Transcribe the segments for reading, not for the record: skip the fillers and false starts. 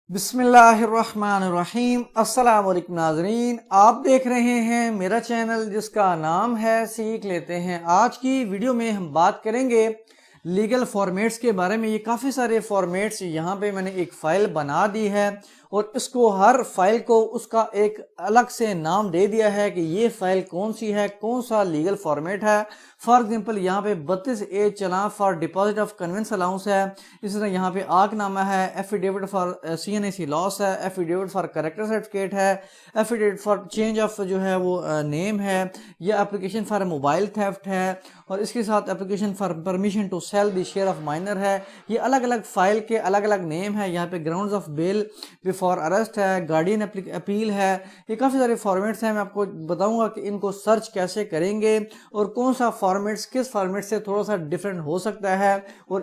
بسم اللہ الرحمن الرحیم۔ السلام علیکم ناظرین، آپ دیکھ رہے ہیں میرا چینل جس کا نام ہے سیکھ لیتے ہیں۔ آج کی ویڈیو میں ہم بات کریں گے لیگل فارمیٹس کے بارے میں۔ یہ کافی سارے فارمیٹس یہاں پہ میں نے ایک فائل بنا دی ہے اور اس کو ہر فائل کو اس کا ایک الگ سے نام دے دیا ہے کہ یہ فائل کون سی ہے، کون سا لیگل فارمیٹ ہے۔ فار ایگزامپل یہاں پہ 32A challan for deposit of conveyance allowance ہے، اسی طرح یہاں پہ آگ نامہ ہے، ایفیڈیوٹ فار CNAC لاس ہے، ایفیڈیوٹ فار کریکٹر سرٹیفکیٹ ہے، ایفیڈیوٹ فار چینج آف جو ہے وہ نیم ہے، یا اپلیکیشن فار موبائل تھیفٹ ہے، اور اس کے ساتھ application for permission to sell the share of minor ہے۔ یہ الگ الگ فائل کے الگ الگ نیم ہے۔ یہاں پہ grounds of bail before arrest ہے، گارڈین اپیل ہے۔ یہ کافی سارے فارمیٹس ہیں، میں آپ کو بتاؤں گا کہ ان کو سرچ کیسے کریں گے اور کون سا فارمیٹس کس فارمیٹ سے تھوڑا سا ڈیفرنٹ ہو سکتا ہے اور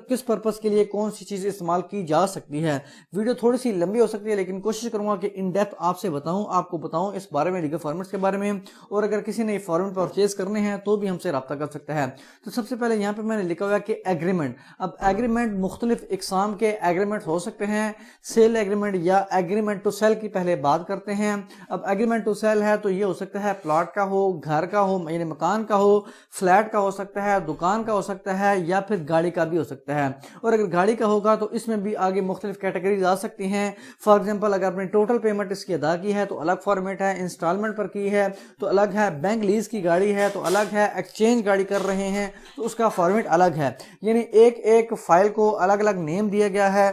کس پرپس کے لیے کون سی چیز استعمال کی جا سکتی ہے۔ ویڈیو تھوڑی سی لمبی ہو سکتی ہے لیکن کوشش کروں گا کہ ان ڈیپتھ آپ سے بتاؤں، آپ کو بتاؤں اس بارے میں، لیگل فارمیٹس کے بارے میں، اور اگر کسی نے یہ فارمیٹ پرچیز کرنے ہیں تو بھی ہم سے رابطہ کر سکتا ہے۔ تو سب سے پہلے یہاں پہ میں نے لکھا ہوا ہے کہ ایگریمنٹ۔ اب ایگریمنٹ مختلف اقسام کے ایگریمنٹ ہو سکتے ہیں، سیل ایگریمنٹ یا ایگریمنٹ ٹو سیل کی پہلے بات کرتے ہیں۔ اب ایگریمنٹ ٹو سیل ہے تو یہ ہو سکتا ہے پلاٹ کا ہو، گھر کا ہو یعنی مکان کا ہو، فلیٹ کا ہو سکتا ہے، دکان کا ہو سکتا ہے، یا پھر گاڑی کا بھی ہو سکتا ہے۔ اور اگر گاڑی کا ہوگا تو اس میں بھی آگے مختلف کیٹیگریز آ سکتی ہیں۔ فار ایگزامپل اگر آپ نے ٹوٹل پیمنٹ اس کی ادا کی ہے تو الگ فارمیٹ ہے، انسٹالمنٹ پر کی ہے تو الگ ہے، بینک لیز کی گاڑی ہے تو الگ ہے، ایکسچینج گاڑی کر رہے ہیں تو اس کا فارمیٹ الگ ہے۔ یعنی ایک فائل کو الگ الگ نیم دیا گیا ہے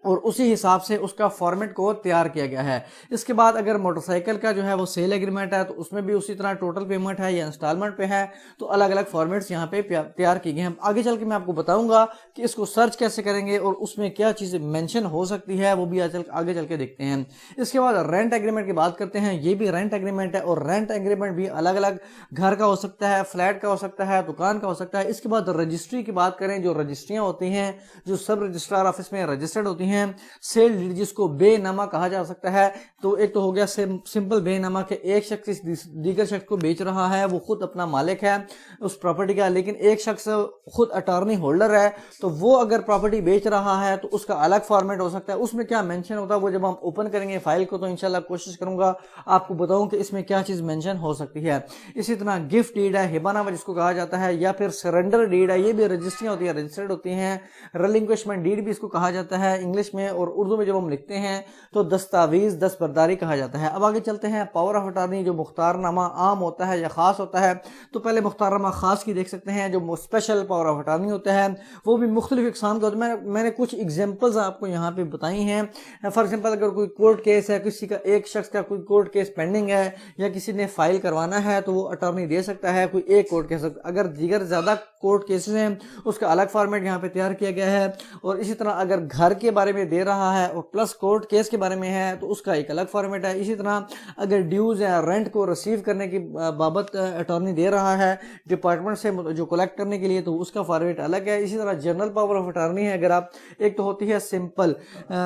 اور اسی حساب سے اس کا فارمیٹ کو تیار کیا گیا ہے۔ اس کے بعد اگر موٹر سائیکل کا جو ہے وہ سیل ایگریمنٹ ہے تو اس میں بھی اسی طرح ٹوٹل پیمنٹ ہے یا انسٹالمنٹ پہ ہے تو الگ الگ فارمیٹس یہاں پہ تیار کی گئے ہیں۔ آگے چل کے میں آپ کو بتاؤں گا کہ اس کو سرچ کیسے کریں گے اور اس میں کیا چیزیں مینشن ہو سکتی ہے، وہ بھی آگے چل کے دیکھتے ہیں۔ اس کے بعد رینٹ ایگریمنٹ کی بات کرتے ہیں۔ یہ بھی رینٹ ایگریمنٹ ہے اور رینٹ ایگریمنٹ بھی الگ الگ گھر کا ہو سکتا ہے، فلیٹ کا ہو سکتا ہے، دکان کا ہو سکتا ہے۔ اس کے بعد رجسٹری کی بات کریں، جو رجسٹریاں ہوتی ہیں جو سب رجسٹرار آفس میں رجسٹرڈ ہوتی ہیں، سیل ڈیڈ جس کو بے نامہ کہا جا سکتا ہے، تو ایک تو ہو گیا سمپل بے نامہ کہ ایک شخص دیگر شخص کو بیچ رہا ہے، وہ خود اپنا مالک ہے اس پراپرٹی کا، لیکن ایک شخص خود اٹارنی ہولڈر ہے تو وہ اگر پراپرٹی بیچ رہا ہے تو اس کا الگ فارمیٹ ہو سکتا ہے۔ اس میں کیا مینشن ہوتا ہے وہ جب ہم اوپن کریں گے فائل کو تو انشاءاللہ کوشش کروں گا آپ کو بتاؤں کہ اس میں کیا چیز مینشن ہو سکتی ہے۔ اسی طرح گفٹ ڈیڈ ہے، ہبہ نامہ جس کو کہا جاتا ہے، یا پھر سرنڈر ڈیڈ ہے، یہ بھی رجسٹریاں ہوتی ہیں، رجسٹرڈ ہوتی ہیں۔ ریلنکوشمنٹ ڈیڈ بھی اس کو کہا جاتا ہے انگلش میں، اور اردو میں جب ہم لکھتے ہیں تو دستاویز دستبرداری کہا جاتا ہے۔ اب آگے چلتے ہیں پاور آف اٹارنی، جو مختار نامہ عام ہوتا ہے یا خاص ہوتا ہے۔ تو پہلے مختار نامہ خاص کی دیکھ سکتے ہیں، جو اسپیشل پاور آف اٹارنی ہوتا ہے وہ بھی مختلف اقسام کا ہوتا ہے۔ میں نے کچھ ایگزامپلز آپ کو یہاں پہ بتائی ہیں۔ فار ایگزامپل اگر کوئی کورٹ کیس ہے، کسی کا ایک شخص کا کوئی کورٹ کیس پینڈنگ ہے یا کسی نے فائل کروانا ہے تو وہ اٹارنی دے سکتا ہے، کوئی ایک کورٹ کیس۔ اگر دیگر زیادہ کورٹ کیسز ہیں اس کا الگ فارمیٹ یہاں پہ تیار کیا گیا ہے۔ اور اسی طرح اگر گھر کے بارے میں دے رہا ہے اور پلس کورٹ کیس کے بارے میں ہے تو اس کا ایک الگ فارمیٹ ہے۔ اسی طرح اگر ڈیوز یا رینٹ کو ریسیو کرنے کی بابت اٹارنی دے رہا ہے ڈپارٹمنٹ سے جو کلیکٹ کرنے کے لیے تو اس کا فارمیٹ الگ ہے۔ اسی طرح جنرل پاور آف اٹارنی ہے، اگر آپ ایک تو ہوتی ہے سمپل،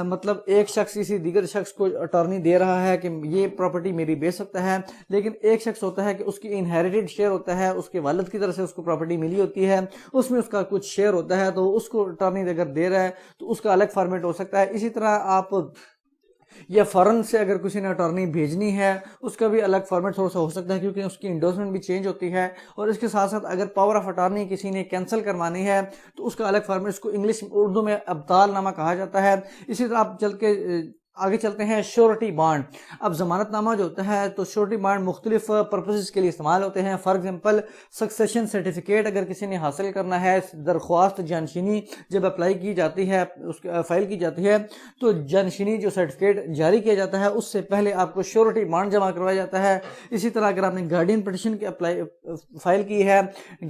مطلب ایک شخص کسی دیگر شخص کو اٹارنی دے رہا ہے کہ یہ پراپرٹی میری بیچ سکتا ہے، لیکن ایک شخص ہوتا ہے کہ اس کی انہیریٹڈ شیئر ہوتا ہے، اس کے والد کی طرف سے اس کو پراپرٹی ملی ہوتی ہے، اس میں اس کا کچھ شیئر ہوتا ہے تو اس کو اٹارنی اگر دے رہا ہے تو اس کا الگ فارمیٹ ہو سکتا ہے۔ اسی طرح آپ یا فارن سے اگر کسی نے اٹارنی بھیجنی ہے اس کا بھی الگ فارمیٹ تھوڑا سا ہو سکتا ہے کیونکہ اس کی انڈورسمنٹ بھی چینج ہوتی ہے۔ اور اس کے ساتھ ساتھ اگر پاور آف اٹارنی کسی نے کینسل کروانی ہے تو اس کا الگ فارمیٹ، اس کو انگلش اردو میں ابدال نامہ کہا جاتا ہے۔ اسی طرح آپ آگے چلتے ہیں شورٹی بانڈ۔ اب ضمانت نامہ جو ہوتا ہے تو شورٹی بانڈ مختلف پرپسز کے لیے استعمال ہوتے ہیں۔ فار ایگزامپل سکسیشن سرٹیفکیٹ اگر کسی نے حاصل کرنا ہے، درخواست جانشینی جب اپلائی کی جاتی ہے، اس فائل کی جاتی ہے تو جانشینی جو سرٹیفکیٹ جاری کیا جاتا ہے اس سے پہلے آپ کو شورٹی بانڈ جمع کروایا جاتا ہے۔ اسی طرح اگر آپ نے گارڈین پٹیشن کی فائل کی ہے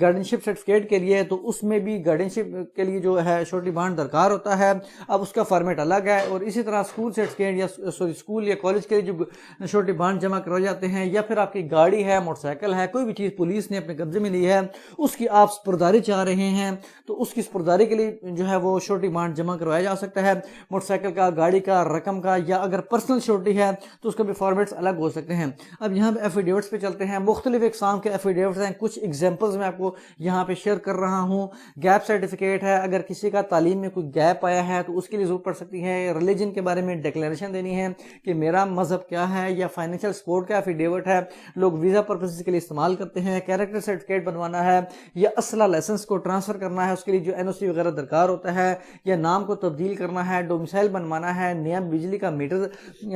گارڈینشپ سرٹیفکیٹ کے لیے تو اس میں بھی گارڈینشپ کے لیے جو ہے شورٹی بانڈ درکار ہوتا ہے، اب اس کا فارمیٹ الگ ہے۔ اور اسی طرح اسکول سرٹیفکیٹ سرٹیفکیٹ یا اسکول یا کالج کے لیے جو شورٹی بانڈ جمع کروائے جاتے ہیں، یا پھر آپ کی گاڑی ہے، موٹر سائیکل ہے، کوئی بھی چیز پولیس نے اپنے قبضے میں لی ہے، اس کی آپ سپرداری چاہ رہے ہیں، تو اس کی سپرداری کے لیے جو ہے وہ شورٹی بانڈ جمع کروایا جا سکتا ہے، موٹر سائیکل کا، گاڑی کا، رقم کا، یا اگر پرسنل شورٹی ہے تو اس کا بھی فارمیٹس الگ ہو سکتے ہیں۔ اب یہاں پہ ایفیڈیوٹس پہ چلتے ہیں، مختلف اقسام کے ایفیڈیوٹس ہیں، کچھ ایگزامپلز میں آپ کو یہاں پہ شیئر کر رہا ہوں۔ گیپ سرٹیفکیٹ ہے، اگر کسی کا تعلیم میں کوئی گیپ آیا ہے تو اس کے لیے ضرورت پڑ سکتی ہے۔ ریلیجن کے بارے میں ڈکلیریشن دینی ہے کہ میرا مذہب کیا ہے، یا فائنینشیل سپورٹ کا ایفیڈیوٹ ہے، لوگ ویزا پرپسز کے لیے استعمال کرتے ہیں۔ کیریکٹر سرٹیفکیٹ بنوانا ہے، یا اسلحہ لائسنس کو ٹرانسفر کرنا ہے، اس کے لیے جو NOC وغیرہ درکار ہوتا ہے، یا نام کو تبدیل کرنا ہے، ڈومیسائل بنوانا ہے، نیا بجلی کا میٹر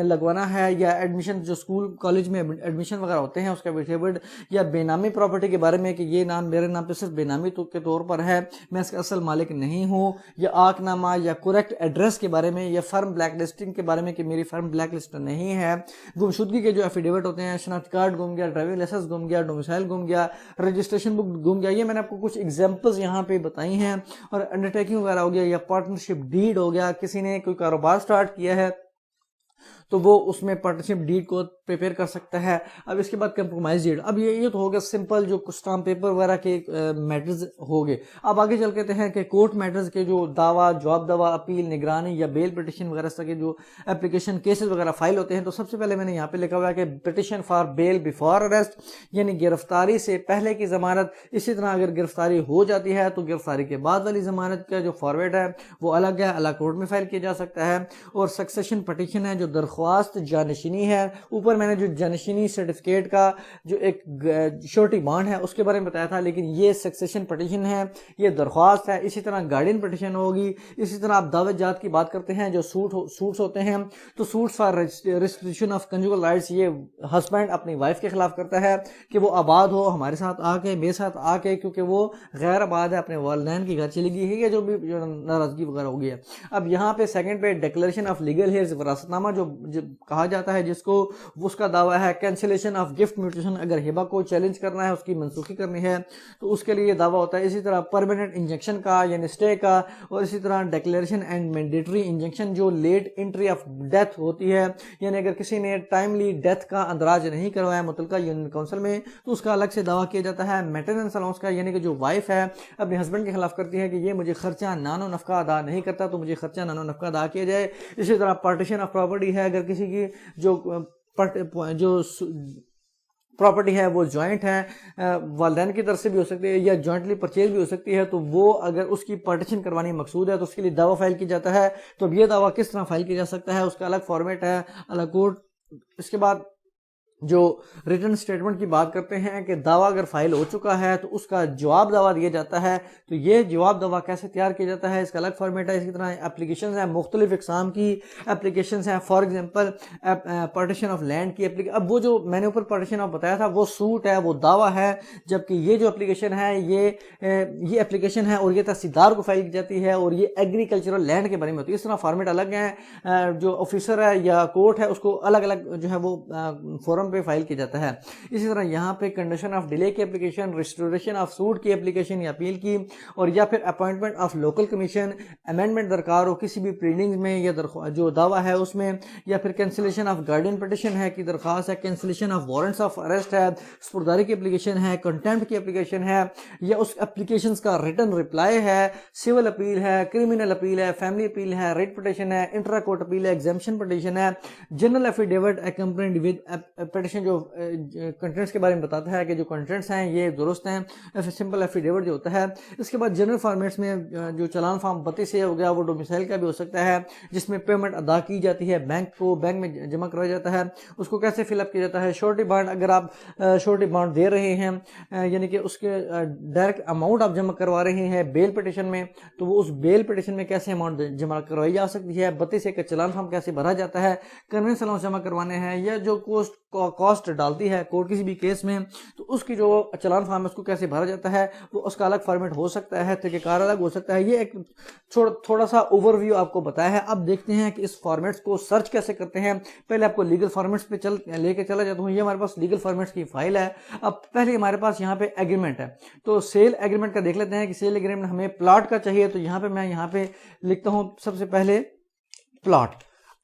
لگوانا ہے، یا ایڈمیشن جو اسکول کالج میں ایڈمیشن وغیرہ ہوتے ہیں اس کا ایفیڈیوٹ، یا بے نامی پراپرٹی کے بارے میں کہ یہ نام میرے نام پہ صرف بے نامی کے طور پر ہے، میں اس کا اصل مالک نہیں ہوں، یا آنکھ نامہ یا کریکٹ ایڈریس کے بارے میں، یا فرم بلیک لسٹنگ کے بارے میں کہ میری فرم بلیک لسٹ نہیں ہے۔ گمشدگی کے جو ایفیڈیوٹ ہوتے ہیں، شناخت کارڈ گم گیا، ڈرائیونگ لائسنس گم گیا، ڈومیسائل گم گیا، رجسٹریشن بک گم گیا، یہ میں نے آپ کو کچھ ایگزامپلز یہاں پہ بتائی ہیں۔ اور انڈرٹیکنگ وغیرہ ہو گیا، یا پارٹنرشپ ڈیڈ ہو گیا، کسی نے کوئی کاروبار سٹارٹ کیا ہے تو وہ اس میں پارٹنرشپ ڈیڈ کو پریپیئر کر سکتا ہے۔ اب اس کے بعد کمپرومائز ڈیڈ، اب یہ تو ہو گیا سمپل جو اسٹامپ پیپر وغیرہ کے میٹرز ہو گئے۔ اب آگے چل کہتے ہیں کہ کورٹ میٹرز کے جو دعویٰ، جواب دعویٰ، اپیل، نگرانی یا بیل پٹیشن وغیرہ اس طرح کے جو اپلیکیشن کیسز وغیرہ فائل ہوتے ہیں، تو سب سے پہلے میں نے یہاں پہ لکھا ہوا ہے کہ petition for bail before arrest, یعنی گرفتاری سے پہلے کی ضمانت۔ اسی طرح اگر گرفتاری ہو جاتی ہے تو گرفتاری کے بعد والی ضمانت کا جو فارورڈ ہے وہ الگ ہے، الگ کورٹ میں فائل کیا جا سکتا ہے۔ اور سکسیشن پٹیشن ہے جو درخواست جانشینی ہے، اوپر میں نے جو جانشینی سرٹیفکیٹ کا جو ایک شورٹی بانڈ ہے اس کے بارے میں بتایا تھا، لیکن یہ سکسیشن پٹیشن ہے، یہ درخواست ہے۔ اسی طرح گارڈین پٹیشن ہوگی۔ اسی طرح آپ دعوت جات کی بات کرتے ہیں جو سوٹس ہوتے ہیں، تو سوٹس فار ریسٹریکشن آف کنجوگل رائٹس، یہ ہسبینڈ اپنی وائف کے خلاف کرتا ہے کہ وہ آباد ہو ہمارے ساتھ آ کے، میرے ساتھ آ کے، کیونکہ وہ غیر آباد ہے، اپنے والدین کی گھر چلی گئی ہے، یا جو بھی ناراضگی وغیرہ ہو گئی ہے۔ اب یہاں پہ سیکنڈ پہ ڈکلیریشن آف لیگل ہیئرز، وراثت نامہ جو کہا جاتا ہے جس کو، اس کا دعویٰ ہے۔ کینسلیشن آف گفٹ میوٹیشن، اگر ہبہ کو چیلنج کرنا ہے، اس کی منسوخی کرنی ہے تو اس کے لیے یہ دعویٰ ہوتا ہے۔ اسی طرح پرماننٹ انجنکشن کا یعنی اسٹے کا، اور اسی طرح ڈکلیریشن اینڈ مینڈیٹری انجنکشن جو لیٹ انٹری آف ڈیتھ ہوتی ہے، یعنی اگر کسی نے ٹائملی ڈیتھ کا اندراج نہیں کروایا متعلقہ یونین کونسل میں تو اس کا الگ سے دعویٰ کیا جاتا ہے۔ مینٹیننس الاؤنس کا، یعنی کہ جو وائف ہے اپنے ہسبینڈ کے خلاف کرتی ہے کہ یہ مجھے خرچہ نان و نفقہ ادا نہیں کرتا تو مجھے خرچہ نان و نفقہ ادا کیا جائے۔ اسی طرح پارٹیشن آف پراپرٹی ہے، اگر کسی کی جو پراپرٹی ہے وہ جوائنٹ ہے، والدین کی طرف سے بھی ہو سکتی ہے یا جوائنٹلی پرچیز بھی ہو سکتی ہے، تو وہ اگر اس کی پارٹیشن کروانی مقصود ہے تو اس کے لیے دعویٰ فائل کیا جاتا ہے۔ تو اب یہ دعویٰ کس طرح فائل کیا جا سکتا ہے، اس کا الگ فارمیٹ ہے، الگ کوڈ۔ اس کے بعد جو ریٹن سٹیٹمنٹ کی بات کرتے ہیں کہ دعویٰ اگر فائل ہو چکا ہے تو اس کا جواب دعویٰ دیا جاتا ہے، تو یہ جواب دعویٰ کیسے تیار کیا جاتا ہے، اس کا الگ فارمیٹ ہے۔ اسی طرح اپلیکیشنز ہیں، مختلف اقسام کی اپلیکیشنز ہیں، for example partition of land کی اب وہ جو میں نے اوپر پارٹیشن آف بتایا تھا وہ سوٹ ہے، وہ دعویٰ ہے، جبکہ یہ جو اپلیکیشن ہے یہ اپلیکیشن ہے اور یہ تحصیلدار کو فائل کی جاتی ہے، اور یہ ایگریکلچرل لینڈ کے بارے میں ہوتی ہے۔ اس طرح فارمیٹ الگ ہیں، جو آفیسر ہے یا کورٹ ہے اس کو الگ الگ جو ہے وہ فورم پہ فائل کیا جاتا ہے۔ اسی طرح یہاں پہ کنڈیشن آف ڈیلے کی اپلیکیشن، ریسٹوریشن آف سوٹ کی اپلیکیشن یا اپیل کی، اور یا پھر appointment of local commission, amendment درکار ہو کسی بھی پریڈنگز میں یا جو دعویٰ ہے اس میں، یا پھر کینسلیشن آف گارڈین پٹیشن ہے کی درخواست ہے، cancellation of warrants of arrest ہے، سپرداری کی اپلیکیشن ہے، کنٹیمپٹ کی اپلیکیشن ہے، یا اس اپلیکیشنز کا ریٹن رپلائی ہے، سول اپیل ہے، کرمنل اپیل ہے، فیملی اپیل ہے، ریٹ پٹیشن ہے، انٹرا کورٹ اپیل ہے، ایگزیمپشن پٹیشن ہے، general affidavit accompanied with petition جو کنٹینٹس کے بارے میں بتاتا ہے کہ جو کنٹینٹس ہیں یہ درست ہیں، سمپل ایفیڈیوٹ جو ہوتا ہے۔ اس کے بعد جنرل فارمیٹس میں جو چلان فارم 32 ہو گیا، وہ ڈومیسائل کا بھی ہو سکتا ہے، جس میں پیمنٹ ادا کی جاتی ہے، بینک میں جمع کرایا جاتا ہے، اس کو کیسے فل اپ کیا جاتا ہے۔ شورٹی بانڈ، اگر آپ شورٹی بانڈ دے رہے ہیں یعنی کہ اس کے ڈائریکٹ اماؤنٹ آپ جمع کروا رہے ہیں بیل پٹیشن میں، تو وہ اس بیل پٹیشن میں کیسے اماؤنٹ جمع کروائی جا سکتی ہے، 32 کا چلان فارم کیسے بھرا جاتا ہے، کنوینس الاؤنس جمع کروانے ہیں، یا جو کاسٹ ڈالتی ہے کورٹ کسی بھی کیس میں تو اس کی جو چلان فارم ہے اس کو کیسے بھرا جاتا ہے، وہ اس کا الگ فارمیٹ ہو سکتا ہے، طریقہ کار الگ ہو سکتا ہے۔ یہ ایک تھوڑا سا اوور ویو آپ کو بتایا ہے۔ اب دیکھتے ہیں کہ اس فارمیٹس کو سرچ کیسے کرتے ہیں۔ پہلے آپ کو لیگل فارمیٹس پہ لے کے چلا جاتا ہوں۔ یہ ہمارے پاس لیگل فارمیٹس کی فائل ہے۔ اب پہلے ہمارے پاس یہاں پہ ایگریمنٹ ہے، تو سیل ایگریمنٹ کا دیکھ لیتے ہیں کہ سیل ایگریمنٹ ہمیں پلاٹ کا چاہیے، تو یہاں پہ میں لکھتا ہوں سب سے پہلے پلاٹ۔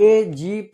AG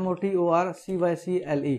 MOTORCYCLE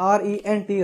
RENT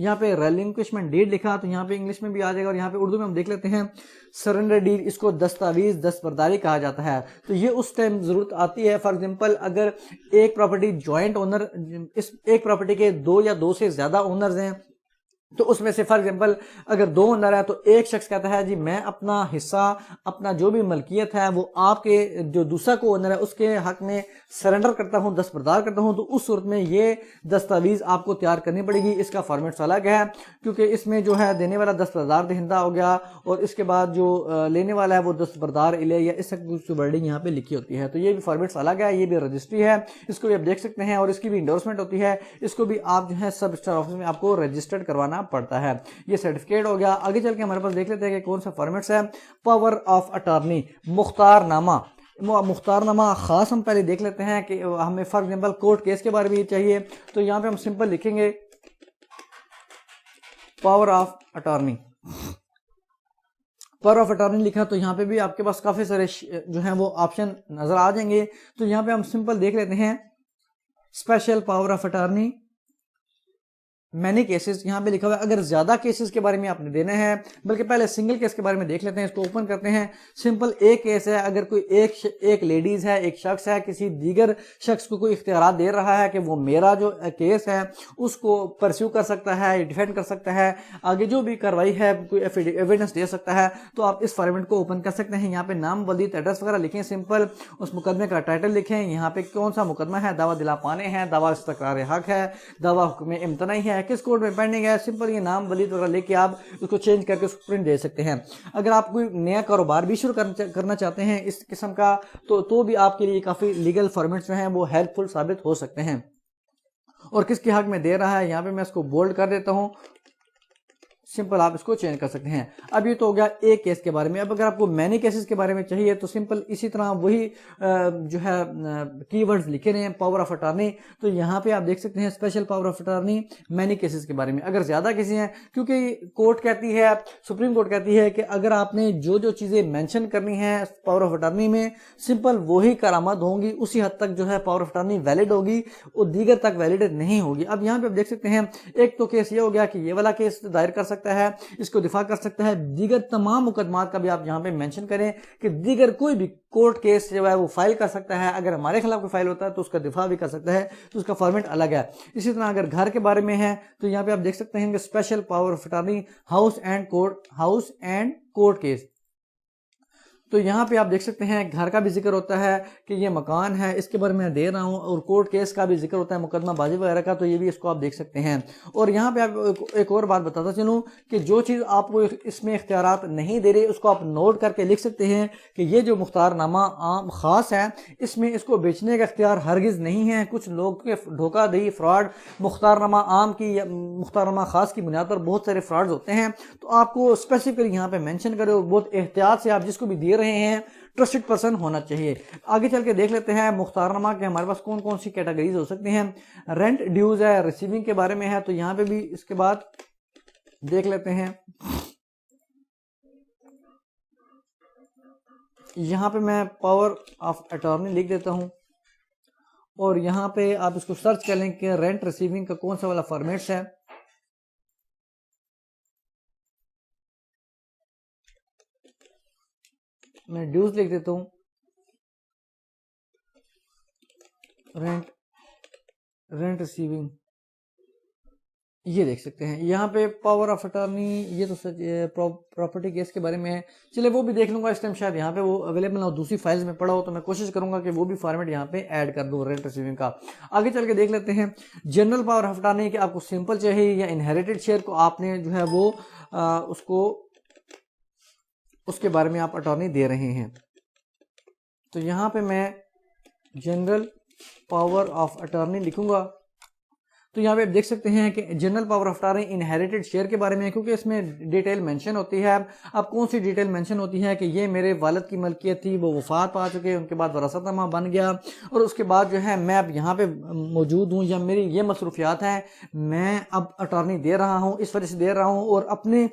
یہاں پہ ریلنکوشمنٹ ڈیڈ لکھا تو یہاں پہ انگلش میں بھی آ جائے گا، اور یہاں پہ اردو میں ہم دیکھ لیتے ہیں سرنڈر ڈیڈ، اس کو دستاویز دستبرداری کہا جاتا ہے۔ تو یہ اس ٹائم ضرورت آتی ہے، فار ایگزامپل اگر ایک پراپرٹی جوائنٹ اونر، اس ایک پراپرٹی کے 2 یا 2 سے زیادہ اونرز ہیں، تو اس میں سے فار ایگزامپل اگر 2 اونر ہے تو ایک شخص کہتا ہے جی میں اپنا حصہ، اپنا جو بھی ملکیت ہے وہ آپ کے جو دوسرا کو اونر ہے اس کے حق میں سرنڈر کرتا ہوں، دستبردار کرتا ہوں، تو اس صورت میں یہ دستاویز آپ کو تیار کرنی پڑے گی۔ اس کا فارمیٹس الگ ہے، کیونکہ اس میں جو ہے دینے والا دستبردار دہندہ ہو گیا، اور اس کے بعد جو لینے والا ہے وہ دستبردار الیہ، یا اس کی ورڈنگ یہاں پہ لکھی ہوتی ہے۔ تو یہ بھی فارمیٹس الگ ہے، یہ بھی رجسٹری ہے، اس کو بھی آپ دیکھ سکتے ہیں، اور اس کی بھی انڈورسمنٹ ہوتی ہے، اس کو بھی آپ جو ہے سب رجسٹر آفس میں آپ کو رجسٹرڈ کروانا پڑتا ہے۔ یہ سرٹیفکیٹ ہو گیا۔ آگے چل کے ہمارے پاس دیکھ لیتے ہیں کہ کون سا فارمیٹس ہے۔ پاور آف اٹارنی، مختار نامہ۔ مختار نامہ خاص ہم پہلے دیکھ لیتے ہیں کہ ہمیں فار ایگزامپل کورٹ کیس کے بارے میں چاہیے، تو یہاں پہ ہم سمپل لکھیں گے power of attorney. Power of attorney لکھا تو یہاں پہ بھی آپ کے پاس کافی سارے جو ہیں وہ آپشن نظر آ جائیں گے۔ تو یہاں پہ ہم سمپل دیکھ لیتے ہیں special power of attorney, many cases یہاں پہ لکھا ہوا ہے۔ اگر زیادہ کیسز کے بارے میں آپ نے دینا ہے، بلکہ پہلے سنگل کیس کے بارے میں دیکھ لیتے ہیں، اس کو اوپن کرتے ہیں۔ سمپل ایک کیس ہے، اگر کوئی ایک لیڈیز ہے، ایک شخص ہے، کسی دیگر شخص کو کوئی اختیارات دے رہا ہے کہ وہ میرا جو کیس ہے اس کو پرسیو کر سکتا ہے، ڈیفینڈ کر سکتا ہے، آگے جو بھی کاروائی ہے کوئی ایویڈنس دے سکتا ہے، تو آپ اس فارمیٹ کو اوپن کر سکتے ہیں۔ یہاں پہ نام، ولید، ایڈریس وغیرہ لکھیں، سمپل اس مقدمے کا ٹائٹل لکھیں، یہاں پہ کون سا مقدمہ ہے، دعویٰ دلا پانے ہیں، دعویٰ استقرار حق ہے، دعویٰ حکم امتناعی ہے، کس کورٹ میں پینڈنگ ہے، سمپل یہ نام ولید وغیرہ لے کے آپ اس کو چینج کر کے اس کو پرنٹ دے سکتے ہیں۔ اگر آپ کوئی نیا کاروبار بھی شروع کرنا چاہتے ہیں اس قسم کا، تو بھی آپ کے لیے کافی لیگل فارمیٹس جو ہیں وہ ہیلپ فل ثابت ہو سکتے ہیں۔ اور کس کے حق میں دے رہا ہے، یہاں پہ میں اس کو بولڈ کر دیتا ہوں، سمپل آپ اس کو چینج کر سکتے ہیں۔ اب یہ تو ہو گیا ایک کیس کے بارے میں۔ اب اگر آپ کو مینی کیسز کے بارے میں چاہیے تو سمپل اسی طرح وہی جو ہے کی ورڈز لکھے رہے ہیں، پاور آف اٹارنی، تو یہاں پہ آپ دیکھ سکتے ہیں special power of attorney many cases کے بارے میں۔ اگر زیادہ کیسز ہیں، کیونکہ کورٹ کہتی ہے، سپریم کورٹ کہتی ہے کہ اگر آپ نے جو چیزیں مینشن کرنی ہیں پاور آف اٹارنی میں، سمپل وہی کارآمد ہوں گی، اسی حد تک جو ہے پاور آف اٹارنی ویلڈ ہوگی، اور دیگر تک ویلڈ نہیں ہوگی۔ اب یہاں پہ آپ دیکھ سکتے ہیں ایک تو کیس یہ ہو گیا کہ یہ والا کیس دائر کر سکتا ہے، اس کو دفاع کر سکتا ہے، دیگر تمام مقدمات کا بھی آپ یہاں پہ مینشن کریں کہ دیگر کوئی بھی کورٹ کیس جو ہے وہ فائل کر سکتا ہے، اگر ہمارے خلاف کوئی فائل ہوتا ہے تو اس کا دفاع بھی کر سکتا ہے، تو اس کا فارمیٹ الگ ہے۔ اسی طرح اگر گھر کے بارے میں ہے تو یہاں پہ آپ دیکھ سکتے ہیں کہ special power of attorney house and court case, تو یہاں پہ آپ دیکھ سکتے ہیں گھر کا بھی ذکر ہوتا ہے کہ یہ مکان ہے، اس کے بارے میں دے رہا ہوں، اور کورٹ کیس کا بھی ذکر ہوتا ہے، مقدمہ بازی وغیرہ کا، تو یہ بھی اس کو آپ دیکھ سکتے ہیں۔ اور یہاں پہ آپ ایک اور بات بتاتا چلوں کہ جو چیز آپ کو اس میں اختیارات نہیں دے رہے اس کو آپ نوٹ کر کے لکھ سکتے ہیں کہ یہ جو مختار نامہ عام خاص ہے، اس میں اس کو بیچنے کا اختیار ہرگز نہیں ہے۔ کچھ لوگ کے دھوکہ دہی، فراڈ مختار نامہ عام کی یا مختار نامہ خاص کی بنیاد پر بہت سارے فراڈز ہوتے ہیں، تو آپ کو اسپیسیفکلی یہاں پہ مینشن کرے، اور بہت احتیاط سے آپ جس کو بھی دے رہے ہیں ٹرسٹڈ پرسن ہونا چاہیے۔ آگے چل کے دیکھ لیتے ہیں مختار نامہ کے ہمارے پاس کون کون سی کیٹیگریز ہو سکتی ہیں۔ رینٹ ڈیوز ہے، ریسیونگ کے بارے میں ہے، تو یہاں پہ بھی اس کے بعد دیکھ لیتے ہیں۔ یہاں پہ میں پاور آف اٹارنی لکھ دیتا ہوں، اور یہاں پہ آپ اس کو سرچ کر لیں کہ رینٹ ریسیونگ کا کون سا والا فارمیٹس ہے۔ میں ڈیوز لکھ دیتا ہوں، رینٹ ریسیونگ، یہ دیکھ سکتے ہیں یہاں پہ پاور آف اٹارنی، یہ تو پراپرٹی کیس کے بارے میں ہے، چلے وہ بھی دیکھ لوں گا، اس ٹائم شاید یہاں پہ وہ اویلیبل نہ ہو، دوسری فائلز میں پڑا ہو، تو میں کوشش کروں گا کہ وہ بھی فارمیٹ یہاں پہ ایڈ کر دوں رینٹ ریسیونگ کا۔ آگے چل کے دیکھ لیتے ہیں جنرل پاور آف اٹارنی، کہ آپ کو سمپل چاہیے یا انہیریٹڈ شیئر کو آپ نے جو ہے وہ اس کے بارے میں آپ اٹارنی دے رہے ہیں۔ تو یہاں پہ میں جنرل پاور آف اٹارنی لکھوں گا، تو یہاں پہ آپ دیکھ سکتے ہیں کہ general power of attorney inherited share کے بارے میں ہے، کیونکہ اس میں ڈیٹیل مینشن ہوتی ہے۔ اب کون سی ڈیٹیل مینشن ہوتی ہے کہ یہ میرے والد کی ملکیت تھی، وہ وفات پا چکے، ان کے بعد وراثت نامہ بن گیا، اور اس کے بعد جو ہے میں اب یہاں پہ موجود ہوں، یا میری یہ مصروفیات ہیں، میں اب اٹارنی دے رہا ہوں، اس وجہ سے دے رہا ہوں، اور اپنے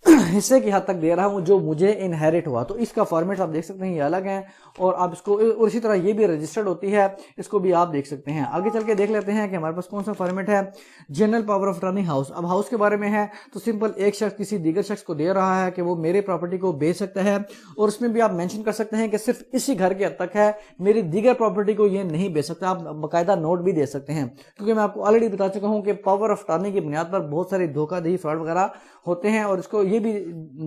حصے کی حد تک دے رہا ہوں جو مجھے انہیریٹ ہوا. تو اس کا فارمیٹ آپ دیکھ سکتے ہیں یہ الگ ہیں, اور آپ اس کو, اور اسی طرح یہ بھی رجسٹرڈ ہوتی ہے, اس کو بھی آپ دیکھ سکتے ہیں. آگے چل کے دیکھ لیتے ہیں کہ ہمارے پاس کون سا فارمیٹ ہے. General power of attorney house. اب ہاؤس کے بارے میں ہے تو سمپل ایک شخص کسی دیگر شخص کو دے رہا ہے کہ وہ میرے پراپرٹی کو بیچ سکتا ہے, اور اس میں بھی آپ مینشن کر سکتے ہیں کہ صرف اسی گھر کے حد تک ہے, میری دیگر پراپرٹی کو یہ نہیں بیچ سکتا. آپ باقاعدہ نوٹ بھی دے سکتے ہیں, کیونکہ میں آپ کو آلریڈی بتا چکا ہوں کہ پاور آف اٹارنی کی بنیاد پر بہت ساری دھوکہ دہی فراڈ وغیرہ ہوتے ہیں, اور اس کو یہ بھی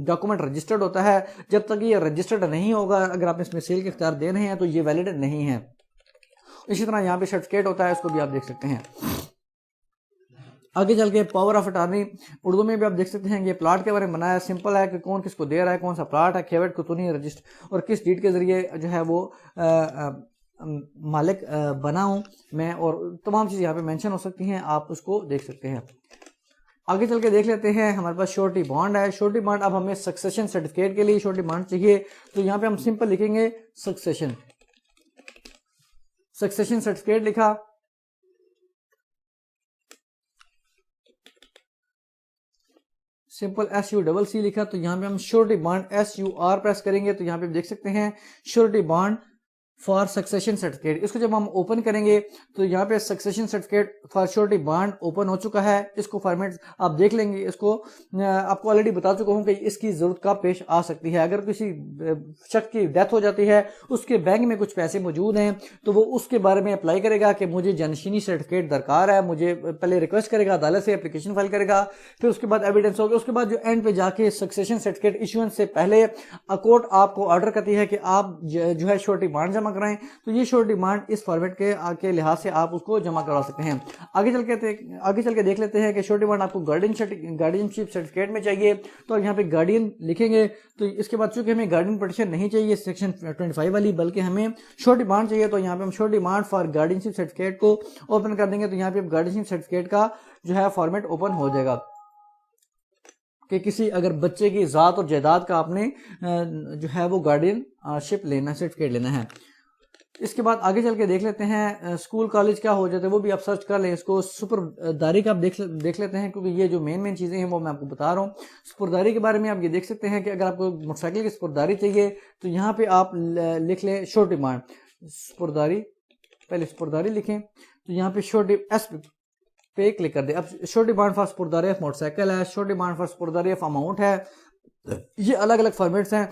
ڈاکومنٹ رجسٹرڈ ہوتا ہے. جب تک یہ رجسٹرڈ نہیں ہوگا, اگر آپ اس میں سیل کے اختیار دے رہے ہیں تو یہ ویلڈ نہیں ہے. اسی طرح یہاں پہ سرٹیفکیٹ ہوتا ہے, اس کو بھی آپ دیکھ سکتے ہیں. آگے چل کے پاور آف اٹارنی اردو میں بھی آپ دیکھ سکتے ہیں کہ یہ پلاٹ کے بارے میں بنایا ہے. سمپل ہے کہ کون کس کو دے رہا ہے, کون سا پلاٹ ہے, کھیوٹ کتونی رجسٹر اور کس ڈیڈ کے ذریعے جو ہے وہ مالک بنا ہوں میں, اور تمام چیز یہاں پہ مینشن ہو سکتی ہیں, آپ اس کو دیکھ سکتے ہیں. آگے چل کے دیکھ لیتے ہیں, ہمارے پاس شورٹی بانڈ ہے. شورٹی بانڈ, اب ہمیں سکسیشن سرٹیفکیٹ کے لیے شورٹی بانڈ چاہیے, تو یہاں پہ ہم سمپل لکھیں گے سکسیشن سرٹیفکیٹ لکھا. سمپل SUCC لکھا, تو یہاں پہ ہم شورٹی بانڈ SUR پریس کریں گے, تو یہاں پہ دیکھ سکتے ہیں surety bond for succession certificate. اس کو جب ہم اوپن کریں گے تو یہاں پہ succession certificate for surety bond open ہو چکا ہے. اس کو فارمیٹ آپ دیکھ لیں گے, اس کو آپ کو آلریڈی بتا چکا ہوں کہ اس کی ضرورت کب پیش آ سکتی ہے. اگر کسی شخص کی ڈیتھ ہو جاتی ہے, اس کے بینک میں کچھ پیسے موجود ہیں, تو وہ اس کے بارے میں اپلائی کرے گا کہ مجھے جانشینی سرٹیفکیٹ درکار ہے. مجھے پہلے ریکویسٹ کرے گا, عدالت سے اپلیکیشن فائل کرے گا, پھر اس کے بعد ایویڈنس ہوگا, اس کے بعد جو اینڈ پہ جا کے سکسیشن سرٹیفکیٹ ایشوئنس سے پہلے کورٹ آپ کو آرڈر کرتی ہے کہ آپ جو ہے شورٹی بانڈ جمع کرائیں, تو یہ شورٹی بانڈ اس فارمیٹ کے لحاظ سے آپ اس کو جمع کروا سکتے ہیں. آگے چل کے دیکھ لیتے ہیں کہ شورٹی بانڈ آپ کو گارڈین شپ سرٹیفکیٹ میں چاہیے, تو یہاں پہ گارڈین لکھیں گے. تو اس کے بعد چونکہ ہمیں گارڈین پٹیشن نہیں چاہیے سیکشن 25 والی, بلکہ ہمیں شورٹی بانڈ چاہیے, تو یہاں پہ ہم surety bond for guardianship certificate کو اوپن کر دیں گے. تو یہاں پہ گارڈین شپ سرٹیفکیٹ کا جو ہے فارمیٹ اوپن ہو جائے گا کہ کسی اگر بچے کی ذات اور جائیداد کا آپ نے جو ہے وہ گارڈین شپ لینا, سرٹیفکیٹ لینا ہے. اس کے بعد آگے چل کے دیکھ لیتے ہیں اسکول کالج کیا ہو جاتے ہیں, وہ بھی آپ سرچ کر لیں. اس کو سپرداری کا آپ دیکھ لیتے ہیں, کیونکہ یہ جو مین چیزیں ہیں وہ میں آپ کو بتا رہا ہوں. سپرداری کے بارے میں آپ یہ دیکھ سکتے ہیں کہ اگر آپ کو موٹر سائیکل کی سپرداری چاہیے تو یہاں پہ آپ لکھ لیں شورٹی بانڈ سپرداری, پہلے سپرداری لکھیں, تو یہاں پہ شورٹی ایس پہ کلک کر دیں. اب شورٹی بانڈ فار سپرداری آف موٹر سائیکل ہے, شورٹی بانڈ فار سپرداری آف اماؤنٹ ہے, یہ الگ الگ فارمیٹس ہیں.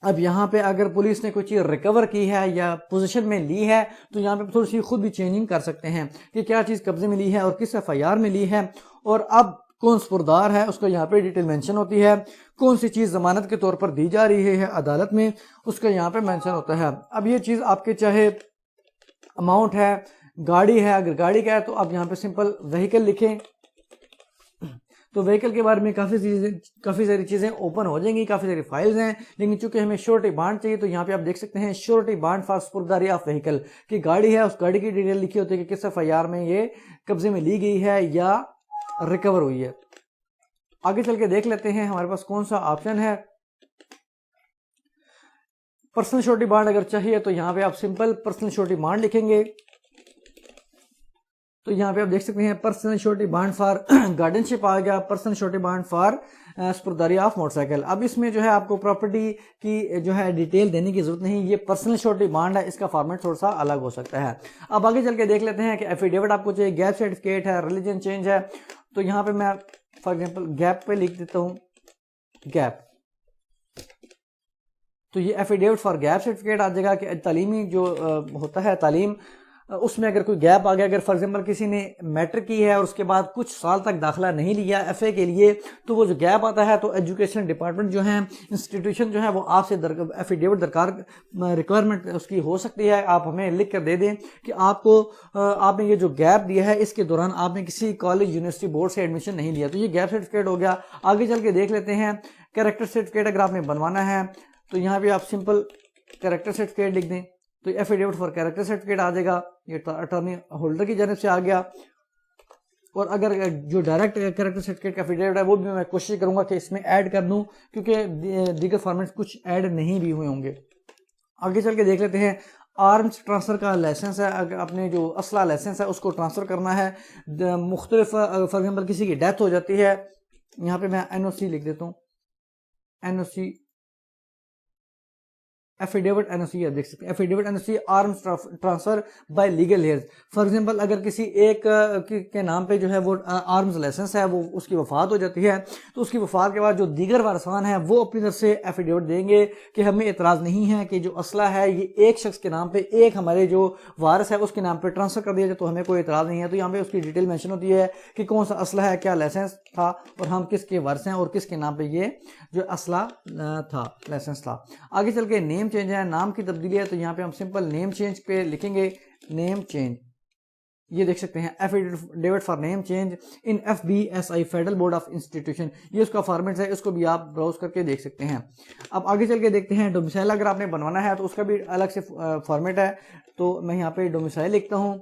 اب یہاں پہ اگر پولیس نے کوئی چیز ریکور کی ہے یا پوزیشن میں لی ہے, تو یہاں پہ تھوڑی سی خود بھی چینجنگ کر سکتے ہیں کہ کیا چیز قبضے میں لی ہے اور کس FIR میں لی ہے, اور اب کون سپردار ہے اس کو یہاں پہ ڈیٹیل مینشن ہوتی ہے. کون سی چیز ضمانت کے طور پر دی جا رہی ہے عدالت میں, اس کا یہاں پہ مینشن ہوتا ہے. اب یہ چیز آپ کے چاہے اماؤنٹ ہے, گاڑی ہے, اگر گاڑی کا ہے تو آپ یہاں پہ سمپل وہیکل لکھیں, تو وہیکل کے بارے میں کافی ساری چیزیں اوپن ہو جائیں گی, کافی ساری فائلز ہیں. لیکن چونکہ ہمیں شورٹی بانڈ چاہیے, تو یہاں پہ آپ دیکھ سکتے ہیں شورٹی بانڈ فار سپرداری آف وہیکل کی گاڑی ہے, اس گاڑی کی ڈیٹیل لکھی ہوتی ہے کہ کس FIR میں یہ قبضے میں لی گئی ہے یا ریکور ہوئی ہے. آگے چل کے دیکھ لیتے ہیں ہمارے پاس کون سا آپشن ہے. پرسنل شورٹی بانڈ اگر چاہیے تو یہاں پہ آپ سمپل پرسنل شورٹی بانڈ لکھیں گے, تو یہاں پہ آپ دیکھ سکتے ہیں personal surety bond for guardianship آ گیا, پرسنل شورٹی بانڈ فار سپرداری آف موٹر سائیکل. اب اس میں جو ہے آپ کو پراپرٹی کی جو ہے ڈیٹیل دینے کی ضرورت نہیں, یہ پرسنل شورٹی بانڈ ہے, اس کا فارمیٹ تھوڑا سا الگ ہو سکتا ہے. اب آگے چل کے دیکھ لیتے ہیں کہ ایفیڈیوٹ آپ کو چاہیے, گیپ سرٹیفکیٹ ہے, ریلیجن چینج ہے, تو یہاں پہ میں فار ایگزامپل گیپ پہ لکھ دیتا ہوں گیپ, تو یہ ایفیڈیوٹ فار گیپ سرٹیفکیٹ آ جائے گا کہ تعلیمی جو ہوتا ہے تعلیم, اس میں اگر کوئی گیپ آ گیا, اگر فار ایگزامپل کسی نے میٹرک کی ہے اور اس کے بعد کچھ سال تک داخلہ نہیں لیا FA کے لیے, تو وہ جو گیپ آتا ہے تو ایجوکیشن ڈپارٹمنٹ جو ہے, انسٹیٹیوشن جو ہے, وہ آپ سے ایفیڈیوٹ درکار ریکوائرمنٹ اس کی ہو سکتی ہے. آپ ہمیں لکھ کر دے دیں کہ آپ نے یہ جو گیپ دیا ہے اس کے دوران آپ نے کسی کالج یونیورسٹی بورڈ سے ایڈمیشن نہیں لیا, تو یہ گیپ سرٹیفکیٹ ہو گیا. آگے چل کے دیکھ لیتے ہیں کریکٹر سرٹیفکیٹ اگر آپ نے بنوانا ہے, تو یہاں پہ آپ سمپل کریکٹر سرٹیفکیٹ لکھ دیں, تو ایفیڈیوٹ فار کریکٹر سرٹیفکیٹ آ جائے گا, یہ اٹارنی ہولڈر کی جانب سے آ گیا. اور اگر جو ڈائریکٹ کریکٹر سرٹیفکیٹ کا ایفیڈیوٹ ہے وہ بھی میں کوشش کروں گا کہ اس میں ایڈ کر دوں, کیونکہ دیگر فارمیٹس کچھ ایڈ نہیں بھی ہوئے ہوں گے. آگے چل کے دیکھ لیتے ہیں آرمز ٹرانسفر کا لائسنس ہے, اگر اپنے جو اسلحہ لائسنس ہے اس کو ٹرانسفر کرنا ہے, مختلف فار ایگزامپل کسی کی ڈیتھ ہو جاتی ہے یہاں پہ میں NOC لکھ دیتا ہوں, NOC ایفیڈیوٹ NOC دیکھ سکتے ہیں, affidavit NOC arms transfer by legal heirs. For example اگر کسی ایک کے نام پہ جو ہے وہ آرمز لائسنس ہے, وہ اس کی وفات ہو جاتی ہے, تو اس کی وفات کے بعد جو دیگر وارثان ہیں وہ اپنی طرف سے ایفیڈیوٹ دیں گے کہ ہمیں اعتراض نہیں ہے کہ جو اسلحہ ہے یہ ایک شخص کے نام پہ, ایک ہمارے جو وارث ہے اس کے نام پہ ٹرانسفر کر دیا جائے, تو ہمیں کوئی اعتراض نہیں ہے. تو یہاں پہ اس کی ڈیٹیل مینشن ہوتی ہے کہ کون سا اسلحہ ہے, کیا لائسنس تھا, اور ہم کس کے وارث ہیں, اور کس کے نام پہ یہ جو اسلحہ تھا, لائسنس تھا. آگے چل کے نیم چینج ہے, نام کی تبدیلی ہے, تو یہاں پہ ہم سمپل نیم چینج پہ لکھیں گے نیم چینج. یہ دیکھ سکتے ہیں affidavit for name change in FBSI federal board of institution, یہ اس کا فارمیٹ ہے, اس کو بھی آپ براؤز کر کے دیکھ سکتے ہیں. اب آگے چل کے دیکھتے ہیں ڈومیسائل اگر آپ نے بنوانا ہے تو اس کا بھی الگ سے فارمیٹ ہے. تو میں یہاں پہ ڈومیسائل لکھتا ہوں.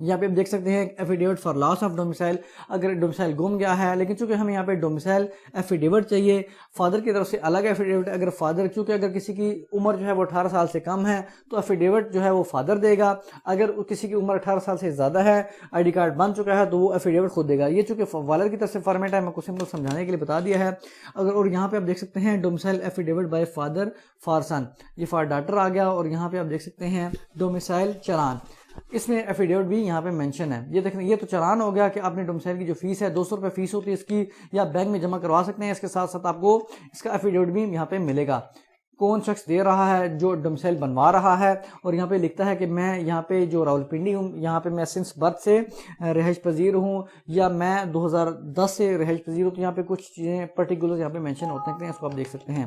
یہاں پہ آپ دیکھ سکتے ہیں affidavit for loss of domicile, اگر ڈومیسائل گم گیا ہے, لیکن چونکہ ہمیں یہاں پہ ڈومیسائل ایفیڈیوٹ چاہیے, فادر کی طرف سے الگ ایفیڈیوٹ. اگر فادر, چونکہ اگر کسی کی عمر جو ہے وہ 18 سال سے کم ہے تو ایفیڈیوٹ جو ہے وہ فادر دے گا. اگر کسی کی عمر 18 سال سے زیادہ ہے, ID کارڈ بن چکا ہے, تو وہ ایفیڈیوٹ خود دے گا. یہ چونکہ والد کی طرف سے فارمیٹ ہے, میں کو سمپل سمجھانے کے لیے بتا دیا ہے. اور یہاں پہ آپ دیکھ سکتے ہیں domicile affidavit by father for son, یہ فار ڈاٹر آ گیا. اور یہاں پہ آپ دیکھ سکتے ہیں ڈومیسائل چلان, اس میں ایفیڈیوٹ بھی یہاں پہ مینشن ہے. یہ دیکھیں, یہ تو چلان ہو گیا کہ آپ نے ڈومیسائل کی جو فیس ہے 200 روپے فیس ہوتی ہے اس کی, یا بینک میں جمع کروا سکتے ہیں. اس کے ساتھ ساتھ آپ کو اس کا ایفیڈیوٹ بھی یہاں پہ ملے گا, کون شخص دے رہا ہے, جو ڈومیسائل بنوا رہا ہے. اور یہاں پہ لکھتا ہے کہ میں یہاں پہ جو راولپنڈی ہوں, یہاں پہ میں سنس برتھ سے رہائش پذیر ہوں, یا میں 2010 سے رہائش پذیر ہوں. تو یہاں پہ کچھ چیزیں پرٹیکولر یہاں پہ مینشن ہوتے ہیں, اس کو آپ دیکھ سکتے ہیں.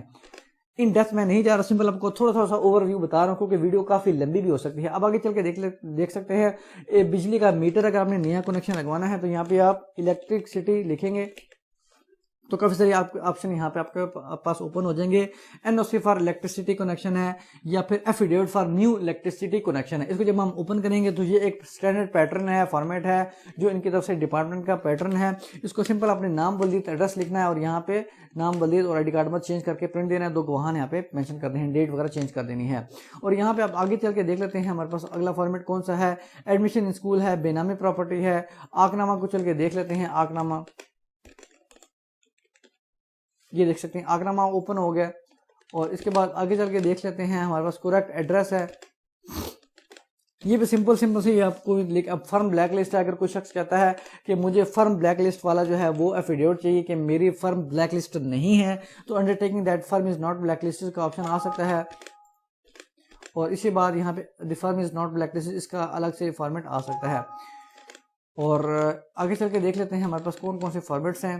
ان ڈیپتھ میں نہیں جا رہا, سمپل آپ کو تھوڑا سا اوور ویو بتا رہا ہوں کیونکہ ویڈیو کافی لمبی بھی ہو سکتی ہے. اب آگے چل کے دیکھ سکتے ہیں بجلی کا میٹر اگر آپ نے نیا کنیکشن لگوانا ہے, تو یہاں پہ آپ الیکٹرکسٹی لکھیں گے تو کافی ساری آپشن یہاں پہ آپ کے پاس اوپن ہو جائیں گے. NOC فار الیکٹریسٹی کنیکشن ہے, یا پھر affidavit for new electricity connection ہے. اس کو جب ہم اوپن کریں گے تو یہ ایک اسٹینڈرڈ پیٹرن ہے, فارمیٹ ہے, جو ان کی طرف سے ڈپارٹمنٹ کا پیٹرن ہے. اس کو سمپل اپنے نام بلدیت ایڈریس لکھنا ہے, اور یہاں پہ نام بلدیت اور ID کارڈ نمبر چینج کر کے پرنٹ دینا ہے. 2 گواہان یہاں پہ مینشن کرنے ہیں, ڈیٹ وغیرہ چینج کر دینی ہے. اور یہاں پہ آپ آگے چل کے دیکھ لیتے ہیں ہمارے پاس اگلا فارمیٹ کون سا ہے. ایڈمیشن ان اسکول ہے, بے نامی پراپرٹی ہے. آکنامہ کو چل کے دیکھ لیتے ہیں. آکنامہ یہ دیکھ سکتے ہیں, آکنامہ اوپن ہو گیا. اور اس کے بعد آگے چل کے دیکھ لیتے ہیں ہمارے پاس کریکٹ ایڈریس ہے. یہ بھی سمپل سے آپ کو اب فرم بلیک لسٹ ہے. اگر کوئی شخص کہتا ہے کہ مجھے فرم بلیک لسٹ والا جو ہے وہ ایفیڈیوٹ چاہیے کہ میری فرم بلیک لسٹ نہیں ہے, تو under taking that firm is not black list کا آپشن آ سکتا ہے. اور اسی بعد یہاں پہ دی فرم از ناٹ بلیک لسٹ, اس کا الگ سے فارمیٹ آ سکتا ہے. اور آگے چل کے دیکھ لیتے ہیں ہمارے پاس کون کون سے فارمیٹس ہیں.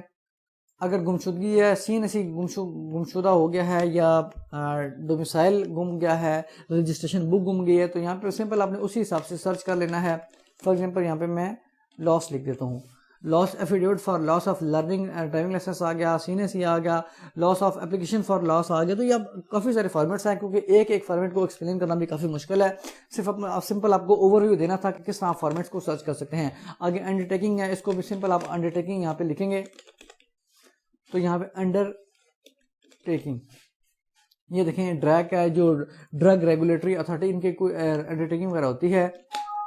اگر گمشدگی ہے, CNSE گمشدہ ہو گیا ہے, یا ڈومیسائل گم گیا ہے, رجسٹریشن بک گم گئی ہے, تو یہاں پہ سمپل آپ نے اسی حساب سے سرچ کر لینا ہے. فار ایگزامپل یہاں پہ میں لاس لکھ دیتا ہوں. Loss affidavit for loss of learning driving licence آ گیا, CNSE آ گیا, loss of application for loss آ گیا. تو یہ کافی سارے فارمیٹس ہیں, کیونکہ ایک فارمیٹ کو ایکسپلین کرنا بھی کافی مشکل ہے. صرف سمپل آپ کو اوور ویو دینا تھا کہ کس طرح فارمیٹس کو سرچ کر سکتے ہیں. آگے انڈر ٹیکنگ ہے, اس کو بھی سمپل آپ انڈر ٹیکنگ یہاں پہ لکھیں گے. تو یہاں پہ انڈر ٹیکنگ یہ دیکھیں ڈریک ہے, جو ڈرگ ریگولیٹری اتھارٹی, ان کے کوئی انڈر ٹیکنگ وغیرہ ہوتی ہے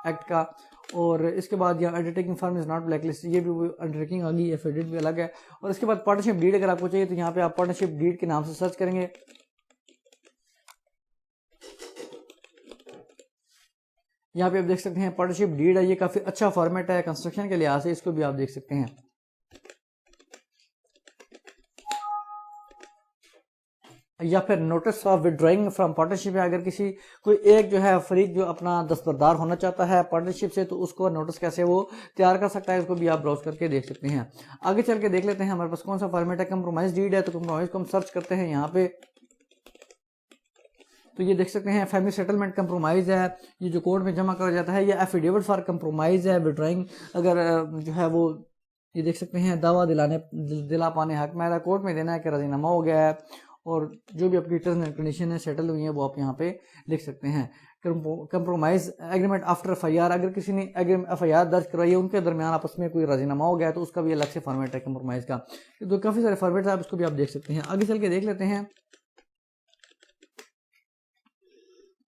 ایکٹ کا. اور اس کے بعد یہاں under taking firm is not black list, یہ بھی انڈر ٹیکنگ آ گئی, ایفیڈیوٹ بھی الگ ہے. اور اس کے بعد پارٹنرشپ ڈیڈ اگر آپ کو چاہیے تو یہاں پہ آپ پارٹنرشپ ڈیڈ کے نام سے سرچ کریں گے. یہاں پہ آپ دیکھ سکتے ہیں پارٹنرشپ ڈیڈ ہے, یہ کافی اچھا فارمیٹ ہے کنسٹرکشن کے لحاظ سے, اس کو بھی آپ دیکھ سکتے ہیں. یا پھر نوٹس آف وڈرائنگ فرام پارٹنرشپ ہے, اگر کسی کوئی ایک جو ہے فریق جو اپنا دستبردار ہونا چاہتا ہے پارٹنرشپ سے, تو اس کو نوٹس کیسے وہ تیار کر سکتا ہے, اس کو بھی آپ براؤز کر کے دیکھ سکتے ہیں. آگے چل کے دیکھ لیتے ہیں ہمارے پاس کون سا فارمیٹ ہے. کمپرومائز ڈیڈ ہے, تو کمپرومائز کو ہم سرچ کرتے ہیں یہاں پہ. تو یہ دیکھ سکتے ہیں فیملی سیٹلمنٹ کمپرومائز ہے, یہ جو کورٹ میں جمع کیا جاتا ہے. یہ ایفیڈیوٹ فار کمپرومائز ہے, وڈرائنگ اگر جو ہے وہ یہ دیکھ سکتے ہیں دعویٰ دلا پانے حق میں کورٹ میں دینا ہے کہ رضی نامہ ہو گیا ہے, اور جو بھی آپ کی ٹرمز اینڈ کنڈیشن ہے سیٹل ہوئی ہیں وہ آپ یہاں پہ لکھ سکتے ہیں. کمپرومائز ایگریمنٹ آفٹر FIR, اگر کسی نے FIR درج کروائی ہے ان کے درمیان آپس میں کوئی راضی نامہ ہو گیا ہے, تو اس کا بھی الگ سے فارمیٹ ہے کمپرومائز کا. تو کافی سارے فارمیٹ ہیں, اس کو بھی آپ دیکھ سکتے ہیں. آگے چل کے دیکھ لیتے ہیں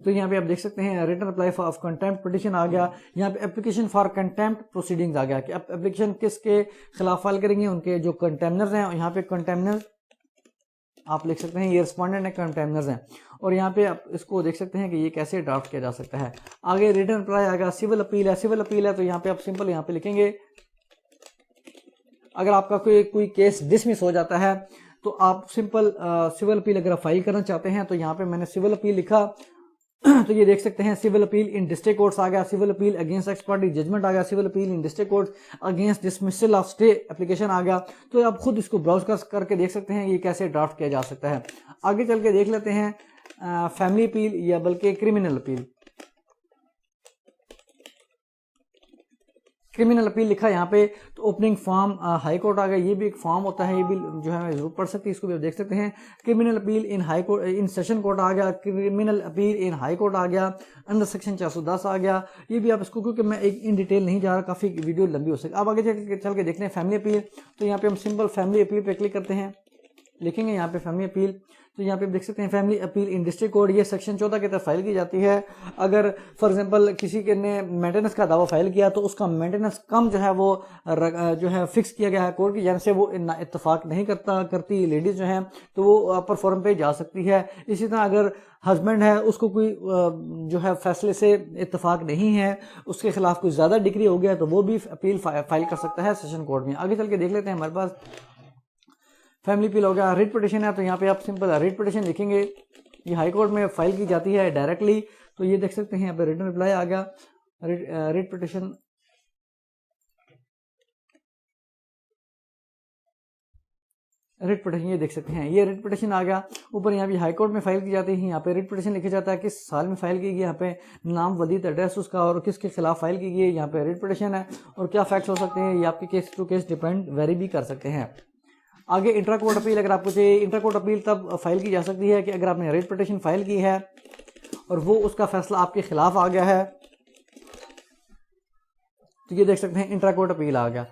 تو یہاں پہ آپ دیکھ سکتے ہیں written apply of contempt petition آ گیا. یہاں پہ اپلیکیشن فار کنٹمپٹ پروسیڈنگز آ گیا کہ اب اپلیکیشن کس کے خلاف فائل کریں گے, ان کے جو کنٹمنرز ہیں. یہاں پہ کنٹمنرز آپ لکھ سکتے ہیں, یہ رسپونڈنٹ ہیں, کنٹمنرز ہیں. اور یہاں پہ آپ اس کو دیکھ سکتے ہیں کہ یہ کیسے ڈرافٹ کیا جا سکتا ہے. آگے ریٹن اپلائی آ گیا. سول اپیل ہے, سول اپیل ہے تو یہاں پہ آپ سمپل یہاں پہ لکھیں گے اگر آپ کا کوئی کیس ڈسمس ہو جاتا ہے تو آپ سمپل سول اپیل اگر آپ فائل کرنا چاہتے ہیں تو یہاں پہ میں نے سول اپیل لکھا تو یہ دیکھ سکتے ہیں civil appeal in district courts آ گیا, civil appeal against ex parte judgment آ گیا, civil appeal in district courts against dismissal of stay application آ گیا. تو آپ خود اس کو براؤز کر کے دیکھ سکتے ہیں یہ کیسے ڈرافٹ کیا جا سکتا ہے. آگے چل کے دیکھ لیتے ہیں فیملی اپیل یا بلکہ کرمنل اپیل. کرمنل اپیل لکھا یہاں پہ تو اوپننگ فارم ہائی کورٹ آ گیا. یہ بھی ایک فارم ہوتا ہے, یہ بھی جو ہے ضرور پڑھ سکتے ہیں, اس کو بھی آپ دیکھ سکتے ہیں. Criminal appeal in high court in session court آ گیا, criminal appeal in high court آ گیا, انڈر سیکشن 410 آ گیا. یہ بھی آپ اس کو, کیونکہ میں ایک ان ڈیٹیل نہیں جا رہا, کافی ویڈیو لمبی ہو سکتی. اب آگے چل کے دیکھ لیں فیملی اپیل. تو یہاں پہ ہم سمپل فیملی اپیل پہ کلک کرتے ہیں, لکھیں گے یہاں پہ فیملی اپیل. تو یہاں پہ دیکھ سکتے ہیں family appeal in district court, یہ سیکشن 14 کے تحت فائل کی جاتی ہے. اگر فار ایگزامپل کسی کے نے مینٹیننس کا دعویٰ فائل کیا تو اس کا مینٹیننس کم جو ہے وہ جو ہے فکس کیا گیا ہے کورٹ کی جانب سے, وہ اتفاق نہیں کرتی لیڈیز جو ہیں تو وہ اپر فورم پہ جا سکتی ہے. اسی طرح اگر ہسبینڈ ہے اس کو کوئی جو ہے فیصلے سے اتفاق نہیں ہے, اس کے خلاف کوئی زیادہ ڈگری ہو گیا تو وہ بھی اپیل فائل کر سکتا ہے سیشن کورٹ میں. آگے چل کے دیکھ لیتے ہیں ہمارے پاس فیملی اپیل ہو گیا. ریٹ پٹیشن ہے تو یہاں پہ آپ سمپل ریٹ پٹیشن لکھیں گے, یہ ہائی کورٹ میں فائل کی جاتی ہے ڈائریکٹلی. تو یہ دیکھ سکتے ہیں یہاں پہ ریٹن رپلائی آ گیا. ریٹ پٹیشن یہ دیکھ سکتے ہیں, یہ ریٹ پٹیشن آ گیا. اوپر یہاں پہ ہائی کورٹ میں فائل کی جاتی ہے. یہاں پہ ریٹ پٹیشن لکھا جاتا ہے کس سال میں فائل کی گئی, یہاں پہ نام ودیت ایڈریس اس کا اور کس کے خلاف فائل کی گئی. یہاں پہ ریٹ پٹیشن ہے اور کیا فیکٹس ہو سکتے ہیں, یہ آپ کے case to case depend vary بھی کر سکتے ہیں. آگے انٹرا کورٹ اپیل, اگر آپ کو چاہیے انٹرا کورٹ اپیل تب فائل کی جا سکتی ہے کہ اگر آپ نے ریٹ پٹیشن فائل کی ہے اور وہ اس کا فیصلہ آپ کے خلاف آ گیا ہے. تو یہ دیکھ سکتے ہیں انٹرا کورٹ اپیل آ گیا.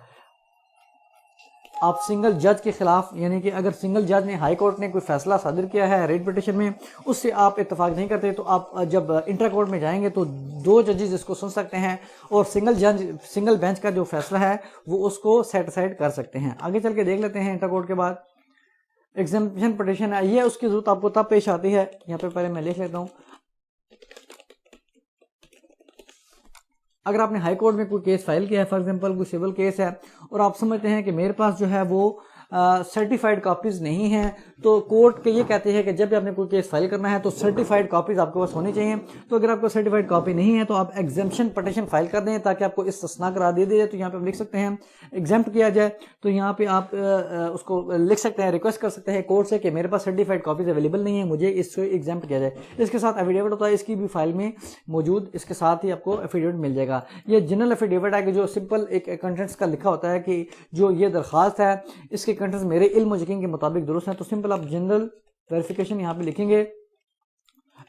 آپ سنگل جج کے خلاف, یعنی کہ اگر سنگل جج نے ہائی کورٹ نے کوئی فیصلہ صادر کیا ہے ریٹ پٹیشن میں, اس سے آپ اتفاق نہیں کرتے تو آپ جب انٹرا کورٹ میں جائیں گے تو 2 ججز اس کو سن سکتے ہیں اور سنگل بینچ کا جو فیصلہ ہے وہ اس کو سیٹ اسائڈ کر سکتے ہیں. آگے چل کے دیکھ لیتے ہیں انٹرا کورٹ کے بعد ایگزمپشن پٹیشن ہے. یہ اس کی ضرورت آپ کو تب پیش آتی ہے, یہاں پہ پہلے میں لکھ لیتا ہوں. اگر آپ نے ہائی کورٹ میں کوئی کیس فائل کیا ہے, فار ایگزامپل کوئی سول کیس ہے اور آپ سمجھتے ہیں کہ میرے پاس جو ہے وہ سرٹیفائڈ کاپیز نہیں ہیں, تو کورٹ کے یہ کہتے ہیں کہ جب بھی آپ نے کوئی کیس فائل کرنا ہے تو سرٹیفائڈ کاپیز آپ کے پاس ہونی چاہیے. تو اگر آپ کو سرٹیفائڈ کاپی نہیں ہے تو آپ ایگزمپشن پٹیشن فائل کر دیں تاکہ آپ کو استثناء قرار دے دیا جائے. تو یہاں پہ آپ لکھ سکتے ہیں ایگزمپٹ کیا جائے. تو یہاں پہ آپ اس کو لکھ سکتے ہیں, ریکویسٹ کر سکتے ہیں کورٹ سے کہ میرے پاس سرٹیفائڈ کاپیز اویلیبل نہیں ہیں, مجھے اس کو ایگزمپٹ کیا جائے. اس کے ساتھ ایفیڈیوٹ ہوتا ہے, اس کی بھی فائل میں موجود, اس کے ساتھ ہی آپ کو ایفیڈیوٹ مل جائے گا. یہ جنرل ایفیڈیوٹ ہے کہ جو سمپل ایک کنٹینٹس کا لکھا ہوتا ہے کہ جو یہ درخواست ہے اس کے کنٹینٹس میرے علم و یقین کے مطابق درست ہیں. تو سمپل آپ جنرل ویریفیکیشن یہاں پہ لکھیں گے,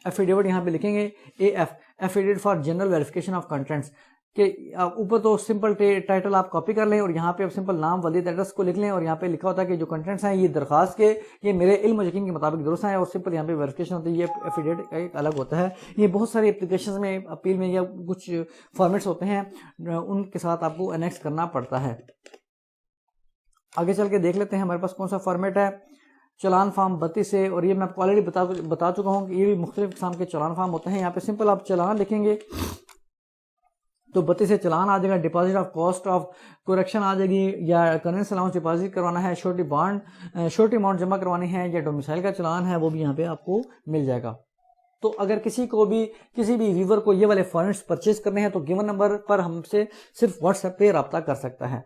ایفیڈیوٹ یہاں پہ لکھیں گے AF affidavit for general verification of contends, کہ اوپر تو سمپل ٹائٹل آپ کاپی کر لیں اور یہاں پہ آپ سمپل نام ولید ایڈریس کو لکھ لیں اور یہاں پہ لکھا ہوتا ہے کہ جو کنٹینٹس ہیں یہ درخواست کے یہ میرے علم و یقین کے مطابق درست ہیں, اور سمپل یہاں پہ ویریفیکیشن ہوتی ہے. یہ ایفیڈیوٹ ایک الگ ہوتا ہے. یہ بہت ساری اپلیکیشنز میں اپیل میں یا کچھ فارمیٹس ہوتے ہیں ان کے ساتھ آپ کو انیکس کرنا پڑتا ہے. آگے چل کے دیکھ لیتے ہیں ہمارے پاس کون سا فارمیٹ ہے. چلان فارم 32 ہے, اور یہ میں آپ کو آلریڈی بتا چکا ہوں کہ یہ بھی مختلف قسم کے چلان فارم ہوتے ہیں. یہاں پہ سمپل آپ چلان لکھیں گے تو 32 سے چلان آ جائے گا. ڈپازٹ آف کاسٹ آف کوریکشن آ جائے گی, یا کرنس الاؤنس ڈپازٹ کروانا ہے, شورٹی اماؤنٹ جمع کروانی ہے, یا ڈومیسائل کا چلان ہے, وہ بھی یہاں پہ آپ کو مل جائے گا. تو اگر کسی بھی ویور کو یہ والے فارمیٹس پرچیز کرنے ہیں تو گیون نمبر پر ہم سے صرف واٹس ایپ پہ رابطہ کر سکتا ہے.